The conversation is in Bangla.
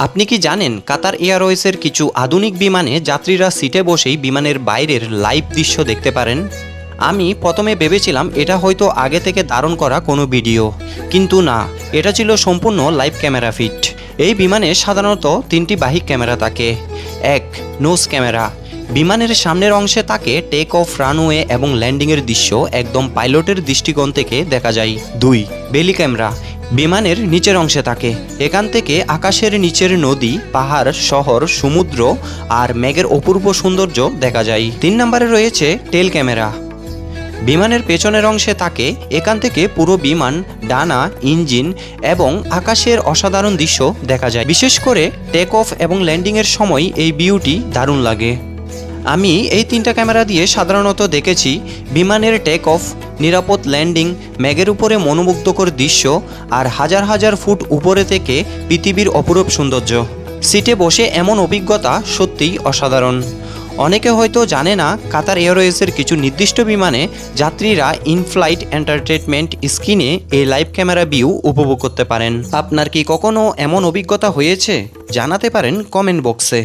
আপনি কি জানেন কাতার এয়ারওয়েজের কিছু আধুনিক বিমানে যাত্রীরা সিটে বসেই বিমানের বাইরের লাইভ দৃশ্য দেখতে পারেন? আমি প্রথমে ভেবেছিলাম এটা হয়তো আগে থেকে ধারণ করা কোনো ভিডিও, কিন্তু না, এটা ছিল সম্পূর্ণ লাইভ ক্যামেরা ফিট। এই বিমানে সাধারণত তিনটি বাহ্যিক ক্যামেরা থাকে। এক, নোজ ক্যামেরা। বিমানের সামনের অংশে থাকে টেক অফ, রানওয়ে এবং ল্যান্ডিংয়ের দৃশ্য একদম পাইলটের দৃষ্টিকোণ থেকে দেখা যায়। দুই, বেলি ক্যামেরা। বিমানের নিচের অংশে থাকে। এখান থেকে আকাশের নিচের নদী, পাহাড়, শহর, সমুদ্র আর মেঘের অপূর্ব সৌন্দর্য দেখা যায়। 3 নম্বরে রয়েছে টেল ক্যামেরা। বিমানের পেছনের অংশে থাকে। এখান থেকে পুরো বিমান, ডানা, ইঞ্জিন এবং আকাশের অসাধারণ দৃশ্য দেখা যায়। বিশেষ করে টেক অফ এবং ল্যান্ডিংয়ের সময় এই ভিউটি দারুণ লাগে। আমি এই 3টা ক্যামেরা দিয়ে সাধারণত দেখেছি বিমানের টেক অফ, নিরাপদ ল্যান্ডিং, মেঘের উপরে মনোমুগ্ধকর দৃশ্য আর হাজার হাজার ফুট উপরে থেকে পৃথিবীর অপরূপ সৌন্দর্য। সিটে বসে এমন অভিজ্ঞতা সত্যিই অসাধারণ। অনেকে হয়তো জানে না, কাতার এয়ারওয়েজের কিছু নির্দিষ্ট বিমানে যাত্রীরা ইনফ্লাইট এন্টারটেনমেন্ট স্ক্রিনে এই লাইভ ক্যামেরা ভিউ উপভোগ করতে পারেন। আপনার কি কখনো এমন অভিজ্ঞতা হয়েছে? জানাতে পারেন কমেন্ট বক্সে।